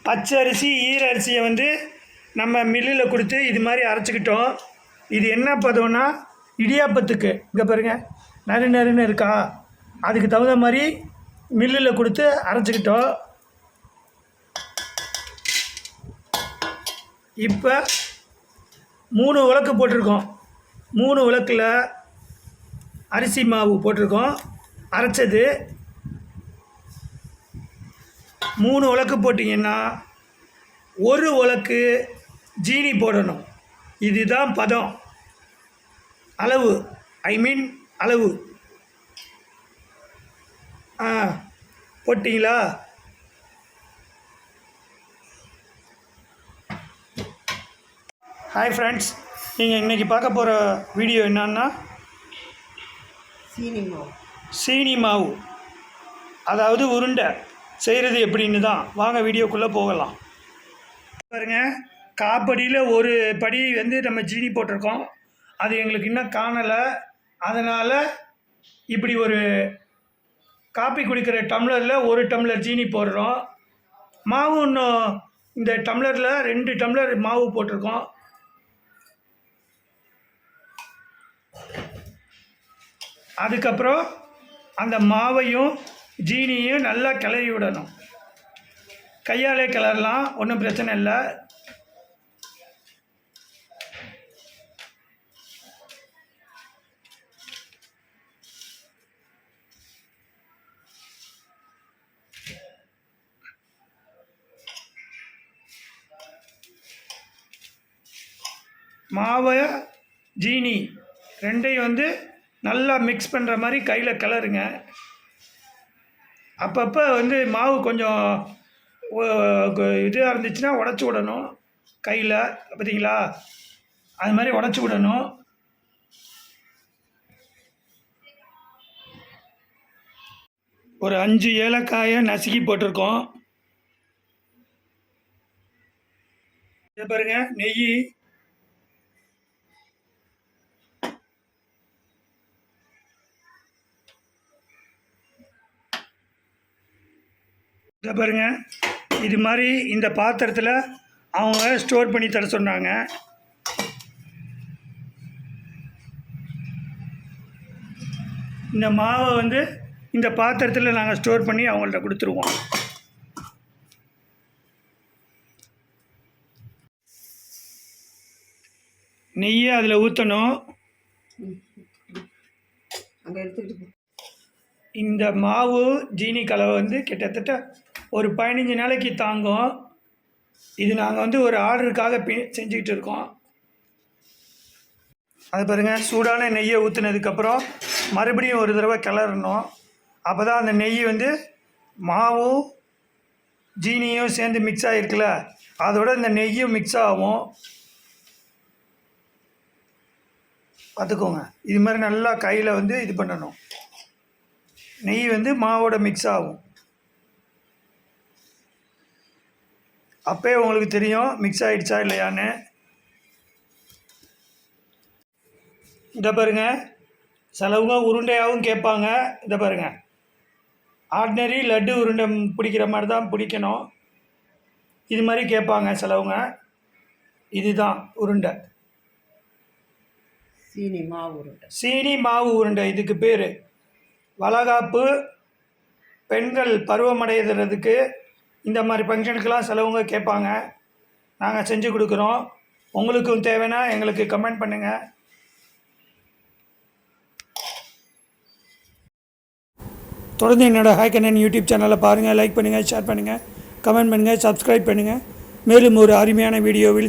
பச்சை அரிசி ஈர அரிசியை வந்து நம்ம மில்லில் கொடுத்து இது மாதிரி அரைச்சிக்கிட்டோம். இது என்ன பதம்னா இடியாப்பத்துக்கு இங்கே பாருங்கள் நறுன்னு இருக்கா, அதுக்கு தகுந்த மாதிரி மில்லில் கொடுத்து அரைச்சிக்கிட்டோம். இப்போ 3 உலக்கு போட்டிருக்கோம். 3 உலக்கில் அரிசி மாவு போட்டிருக்கோம் அரைச்சது. 3 உலக்கு போட்டிங்கன்னா 1 உலக்கு ஜீனி போடணும். இதுதான் பதம், அளவு, அளவு. போட்டிங்களா? ஹாய் ஃப்ரெண்ட்ஸ், நீங்கள் இன்றைக்கி பார்க்க போகிற வீடியோ என்னன்னா சீனி மாவு, அதாவது உருண்டை செய்கிறது எப்படின்னு தான். வாங்க வீடியோக்குள்ளே போகலாம். பாருங்கள், காப்படியில் ஒரு படி வந்து நம்ம ஜீனி போட்டிருக்கோம். அது எங்களுக்கு இன்னும் காணலை. அதனால் இப்படி ஒரு காப்பி குடிக்கிற டம்ளரில் 1 டம்ளர் ஜீனி போடுறோம். மாவு இன்னும் இந்த டம்ளரில் 2 டம்ளர் மாவு போட்டிருக்கோம். அதுக்கப்புறம் அந்த மாவையும் ஜீனியும் நல்லா கிளறி விடணும். கையாலே கிளறலாம், ஒன்றும் பிரச்சனை இல்லை. மாவை ஜீனி ரெண்டையும் வந்து நல்லா மிக்ஸ் பண்ணுற மாதிரி கையில் கிளறுங்க. அப்பப்போ வந்து மாவு கொஞ்சம் இதாக இருந்துச்சுன்னா உடச்சி விடணும் கையில், பார்த்தீங்களா? அது மாதிரி உடச்சி விடணும். ஒரு 5 ஏலக்காயை நசுக்கி போட்டிருக்கோம். இதை பாருங்கள், நெய், இதை பாருங்கள். இது மாதிரி இந்த பாத்திரத்தில் அவங்க ஸ்டோர் பண்ணி தர சொன்னாங்க. இந்த மாவை வந்து இந்த பாத்திரத்தில் நாங்கள் ஸ்டோர் பண்ணி அவங்கள்ட்ட கொடுத்துருவோம். நெய்யை அதில் ஊற்றணும். இந்த மாவு ஜீனி கலவை வந்து கிட்டத்தட்ட ஒரு 15 நாளைக்கு தாங்கும். இது நாங்கள் வந்து ஒரு ஆர்டருக்காக செஞ்சுக்கிட்டு இருக்கோம். அது பாருங்கள், சூடான நெய்யை ஊற்றுனதுக்கப்புறம் மறுபடியும் ஒரு தடவை கிளறணும். அப்போ தான் அந்த நெய் வந்து மாவும் ஜீனியும் சேர்ந்து மிக்ஸ் ஆகிருக்குல்ல, அதோட இந்த நெய்யும் மிக்ஸ் ஆகும். பார்த்துக்கோங்க, இது மாதிரி நல்லா கையில் வந்து இது பண்ணணும். நெய் வந்து மாவோட மிக்ஸ் ஆகும். அப்போயே உங்களுக்கு தெரியும் மிக்ஸ் ஆகிடுச்சா இல்லையான்னு. இதை பாருங்கள், சிலவங்க உருண்டையாகவும் கேட்பாங்க. இதை பாருங்கள், ஆர்டினரி லட்டு உருண்டை பிடிக்கிற மாதிரி தான் பிடிக்கணும். இது மாதிரி கேட்பாங்க சிலவங்க. இதுதான் உருண்டை, சீனி மாவு உருண்டை. இதுக்கு பேர் வளகாப்பு, பெண்கள் பருவமடைகிறதுக்கு, இந்த மாதிரி ஃபங்க்ஷனுக்கெல்லாம் சிலவங்க கேட்பாங்க. நாங்கள் செஞ்சு கொடுக்குறோம். உங்களுக்கும் தேவைன்னா எங்களுக்கு கமெண்ட் பண்ணுங்கள். தொடர்ந்து என்னோடய ஹாய் கண்ணன் யூடியூப் சேனலை பாருங்கள், லைக் பண்ணுங்கள், ஷேர் பண்ணுங்கள், கமெண்ட் பண்ணுங்கள், சப்ஸ்கிரைப் பண்ணுங்கள். மேலும் ஒரு அருமையான வீடியோவில்